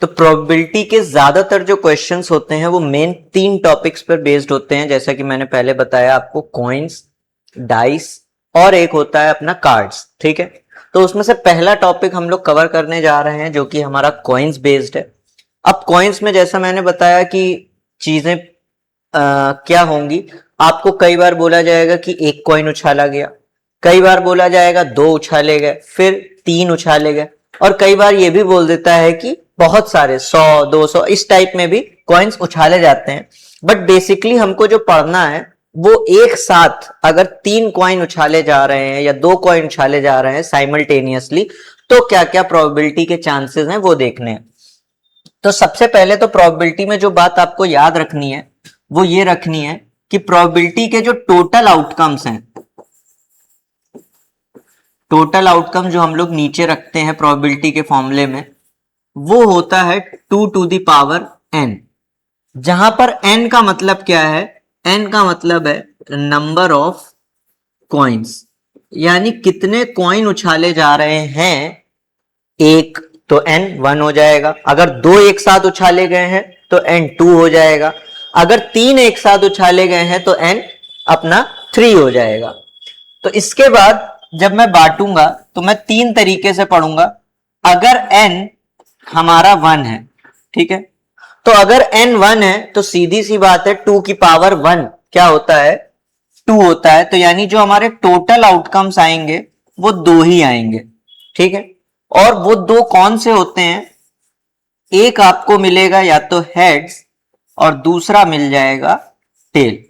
तो प्रोबेबिलिटी के ज्यादातर जो क्वेश्चंस होते हैं वो मेन 3 टॉपिक्स पर बेस्ड होते हैं, जैसा कि मैंने पहले बताया आपको, कॉइन्स, डाइस और एक होता है अपना कार्ड्स। ठीक है, तो उसमें से पहला टॉपिक हम लोग कवर करने जा रहे हैं जो कि हमारा कॉइन्स बेस्ड है। अब कॉइन्स में जैसा मैंने बताया कि चीजें क्या होंगी, आपको कई बार बोला जाएगा कि एक कॉइन उछाला गया, कई बार बोला जाएगा 2 उछाले गए, फिर 3 उछाले गए, और कई बार ये भी बोल देता है कि बहुत सारे 100-200 इस टाइप में भी कॉइन्स उछाले जाते हैं। बट बेसिकली हमको जो पढ़ना है वो एक साथ अगर 3 कॉइन उछाले जा रहे हैं या 2 कॉइन उछाले जा रहे हैं साइमल्टेनियसली, तो क्या क्या प्रोबेबिलिटी के चांसेस हैं वो देखने हैं। तो सबसे पहले तो प्रोबेबिलिटी में जो बात आपको याद रखनी है वो ये रखनी है कि प्रोबेबिलिटी के जो टोटल आउटकम्स हैं, टोटल आउटकम जो हम लोग नीचे रखते हैं प्रोबेबिलिटी के फॉर्मूले में, वो होता है 2 टू द पावर n, जहां पर n का मतलब क्या है, n का मतलब है नंबर ऑफ कॉइन्स, यानी कितने कॉइन उछाले जा रहे हैं। एक तो n 1 हो जाएगा, अगर 2 एक साथ उछाले गए हैं तो n 2 हो जाएगा, अगर 3 एक साथ उछाले गए हैं तो n अपना 3 हो जाएगा। तो इसके बाद जब मैं बांटूंगा तो मैं 3 तरीके से पढ़ूंगा। अगर n हमारा 1 है, ठीक है, तो अगर n 1 है तो सीधी सी बात है 2 की पावर 1 क्या होता है, 2 होता है। तो यानी जो हमारे टोटल आउटकम्स आएंगे वो 2 ही आएंगे। ठीक है, और वो 2 कौन से होते हैं, एक आपको मिलेगा या तो हेड्स और दूसरा मिल जाएगा टेल।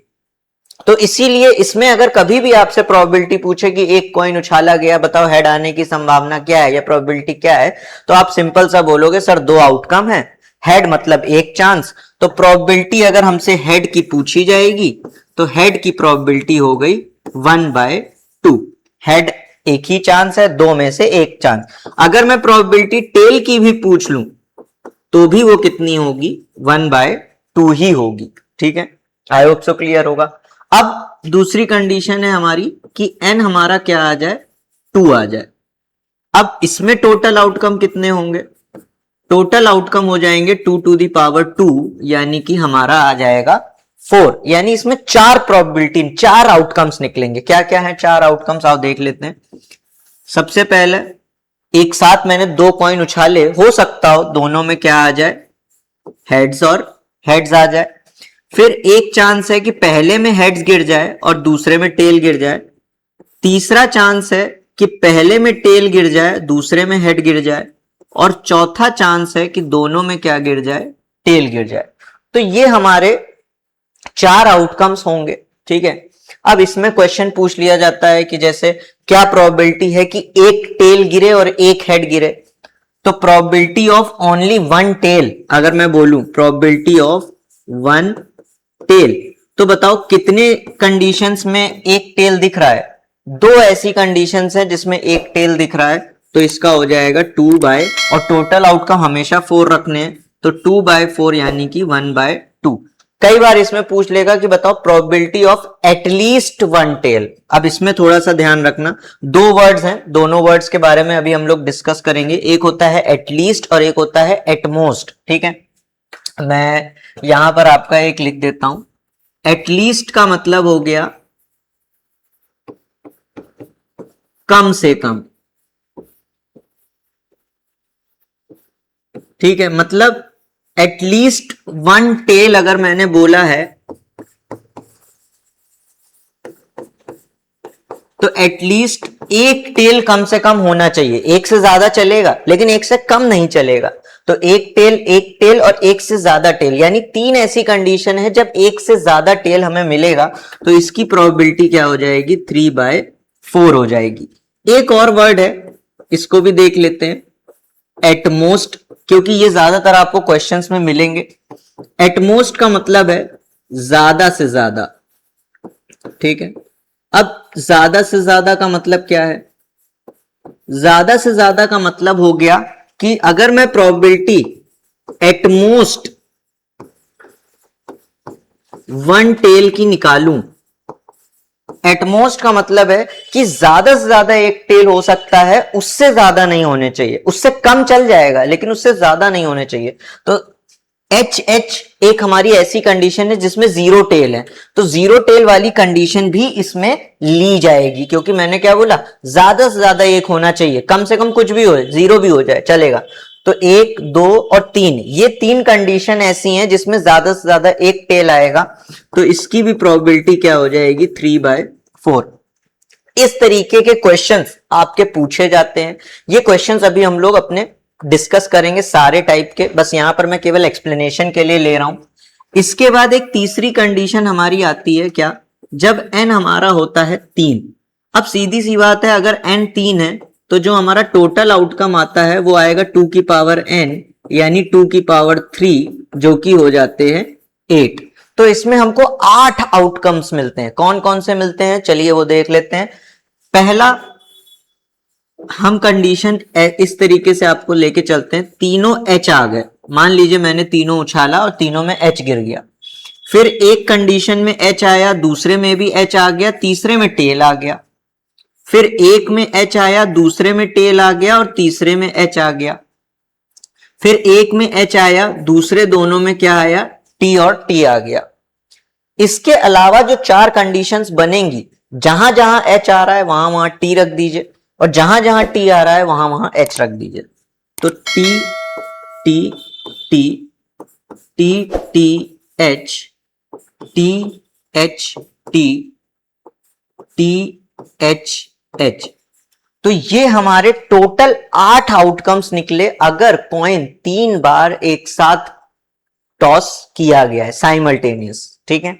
तो इसीलिए इसमें अगर कभी भी आपसे प्रोबेबिलिटी पूछे कि एक कॉइन उछाला गया, बताओ हेड आने की संभावना क्या है या प्रोबेबिलिटी क्या है, तो आप सिंपल सा बोलोगे सर 2 आउटकम है, हेड मतलब एक चांस। तो प्रोबेबिलिटी अगर हमसे हेड की पूछी जाएगी तो हेड की प्रोबेबिलिटी हो गई 1/2। हेड एक ही चांस है, 2 में से एक चांस। अगर मैं प्रोबेबिलिटी टेल की भी पूछ लूं तो भी वो कितनी होगी, 1/2 ही होगी। ठीक है, आई होप सो क्लियर होगा। अब दूसरी कंडीशन है हमारी कि n हमारा क्या आ जाए, 2 आ जाए। अब इसमें टोटल आउटकम कितने होंगे, टोटल आउटकम हो जाएंगे 2 टू दी पावर 2, यानी कि हमारा आ जाएगा 4। यानी इसमें 4 प्रोबेबिलिटी, 4 आउटकम्स निकलेंगे। क्या क्या है 4 आउटकम्स, आओ देख लेते हैं। सबसे पहले एक साथ मैंने 2 कॉइन उछाले, हो सकता हो दोनों में क्या आ जाए, हेड्स और हेड्स आ जाए। फिर एक चांस है कि पहले में हेड्स गिर जाए और दूसरे में टेल गिर जाए। तीसरा चांस है कि पहले में टेल गिर जाए दूसरे में हेड गिर जाए, और चौथा चांस है कि दोनों में क्या गिर जाए, टेल गिर जाए। तो ये हमारे 4 आउटकम्स होंगे। ठीक है, अब इसमें क्वेश्चन पूछ लिया जाता है कि जैसे क्या प्रोबेबिलिटी है कि एक टेल गिरे और एक हेड गिरे, तो प्रोबेबिलिटी ऑफ ओनली 1 टेल, अगर मैं बोलूं प्रोबेबिलिटी ऑफ 1 टेल, तो बताओ कितने कंडीशंस में एक टेल दिख रहा है। 2 ऐसी कंडीशंस है जिसमें एक टेल दिख रहा है, तो इसका हो जाएगा 2 बाय, और टोटल आउटकम हमेशा 4 रखने हैं, तो 2/4 यानी कि 1/2। कई बार इसमें पूछ लेगा कि बताओ प्रोबेबिलिटी ऑफ एटलीस्ट 1 टेल। अब इसमें थोड़ा सा ध्यान रखना, 2 वर्ड्स हैं, दोनों वर्ड्स के बारे में अभी हम लोग डिस्कस करेंगे। एक होता है एटलीस्ट और एक होता है एटमोस्ट। ठीक है, मैं यहां पर आपका एक लिख देता हूं। एटलीस्ट का मतलब हो गया कम से कम। ठीक है, मतलब एटलीस्ट 1 टेल अगर मैंने बोला है तो एटलीस्ट एक टेल कम से कम होना चाहिए। एक से ज्यादा चलेगा लेकिन एक से कम नहीं चलेगा। तो एक टेल और एक से ज्यादा टेल, यानी 3 ऐसी कंडीशन है जब एक से ज्यादा टेल हमें मिलेगा तो इसकी प्रोबेबिलिटी क्या हो जाएगी, 3/4 हो जाएगी। एक और वर्ड है, इसको भी देख लेते हैं, एटमोस्ट, क्योंकि ये ज्यादातर आपको क्वेश्चंस में मिलेंगे। एटमोस्ट का मतलब है ज्यादा से ज्यादा। ठीक है, अब ज्यादा से ज्यादा का मतलब क्या है, ज्यादा से ज्यादा का मतलब हो गया कि अगर मैं प्रोबेबिलिटी एटमोस्ट 1 टेल की निकालूं एटमोस्ट का मतलब है कि ज्यादा से ज्यादा एक टेल हो सकता है, उससे ज्यादा नहीं होने चाहिए, उससे कम चल जाएगा लेकिन उससे ज्यादा नहीं होने चाहिए। तो एच एक हमारी ऐसी कंडीशन है जिसमें जीरो टेल है, तो जीरो टेल वाली कंडीशन भी इसमें ली जाएगी, क्योंकि मैंने क्या बोला, ज्यादा से ज्यादा एक होना चाहिए, कम से कम कुछ भी हो, जीरो भी हो जाए चलेगा। तो 1, 2 और 3, ये 3 कंडीशन ऐसी हैं जिसमें ज्यादा से ज्यादा एक टेल आएगा, तो इसकी भी प्रोबेबिलिटी क्या हो जाएगी 3/4। इस तरीके के क्वेश्चंस आपके पूछे जाते हैं। ये क्वेश्चंस अभी हम लोग अपने डिस्कस करेंगे सारे टाइप के, बस यहां पर मैं केवल एक्सप्लेनेशन के लिए ले रहा हूं। इसके बाद एक तीसरी कंडीशन हमारी आती है क्या, जब n हमारा होता है 3। अब सीधी सी बात है, अगर n 3 है तो जो हमारा टोटल आउटकम आता है वो आएगा 2 की पावर n, यानी 2 की पावर 3, जो कि हो जाते हैं 8। तो इसमें हमको 8 आउटकम्स मिलते हैं। कौन कौन से मिलते हैं, चलिए वो देख लेते हैं। पहला, हम कंडीशन इस तरीके से आपको लेके चलते हैं, तीनों एच आ गए, मान लीजिए मैंने तीनों उछाला और तीनों में एच गिर गया। फिर एक कंडीशन में एच आया, दूसरे में भी एच आ गया, तीसरे में टेल आ गया। फिर एक में एच आया, दूसरे में टेल आ गया और तीसरे में एच आ गया। फिर एक में एच आया, दूसरे दोनों में क्या आया, टी और टी आ गया। इसके अलावा जो 4 कंडीशंस बनेंगी, जहां जहां एच आ रहा है वहां वहां टी रख दीजिए, और जहां जहां टी आ रहा है वहां वहां एच रख दीजिए। तो T T T T T H T H T T H H. तो ये हमारे टोटल 8 आउटकम्स निकले, अगर कॉइन 3 बार एक साथ टॉस किया गया है साइमल्टेनियस। ठीक है,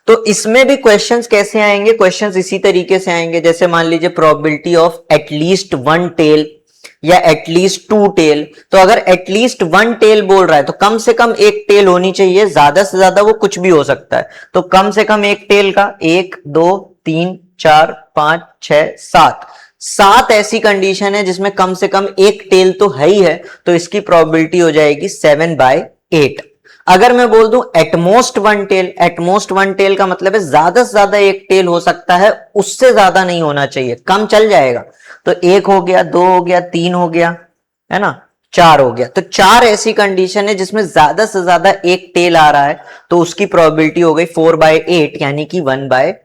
तो इसमें भी क्वेश्चंस कैसे आएंगे, क्वेश्चंस इसी तरीके से आएंगे, जैसे मान लीजिए प्रोबेबिलिटी ऑफ एटलीस्ट 1 टेल या एटलीस्ट 2 टेल। तो अगर एटलीस्ट 1 टेल बोल रहा है तो कम से कम एक टेल होनी चाहिए, ज्यादा से ज्यादा वो कुछ भी हो सकता है। तो कम से कम एक टेल का 1, 2, 3, 4, 5, 6, 7 ऐसी कंडीशन है जिसमें कम से कम एक टेल तो है ही है, तो इसकी प्रोबेबिलिटी हो जाएगी 7/8। अगर मैं बोल दूं एटमोस्ट 1 टेल, एटमोस्ट 1 टेल का मतलब है ज्यादा से ज्यादा एक टेल हो सकता है, उससे ज्यादा नहीं होना चाहिए, कम चल जाएगा। तो 1 हो गया, 2 हो गया, 3 हो गया, है ना, 4 हो गया। तो 4 ऐसी कंडीशन है जिसमें ज्यादा से ज्यादा एक टेल आ रहा है, तो उसकी प्रोबेबिलिटी हो गई 4/8, यानी कि 1/2।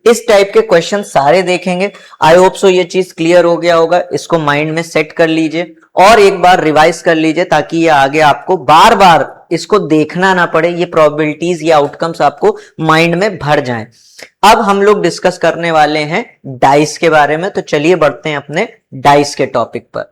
इस टाइप के क्वेश्चन सारे देखेंगे। आई होप सो ये चीज क्लियर हो गया होगा, इसको माइंड में सेट कर लीजिए और एक बार रिवाइज कर लीजिए, ताकि ये आगे आपको बार बार इसको देखना ना पड़े, ये प्रोबेबिलिटीज या आउटकम्स आपको माइंड में भर जाएं। अब हम लोग डिस्कस करने वाले हैं डाइस के बारे में, तो चलिए बढ़ते हैं अपने डाइस के टॉपिक पर।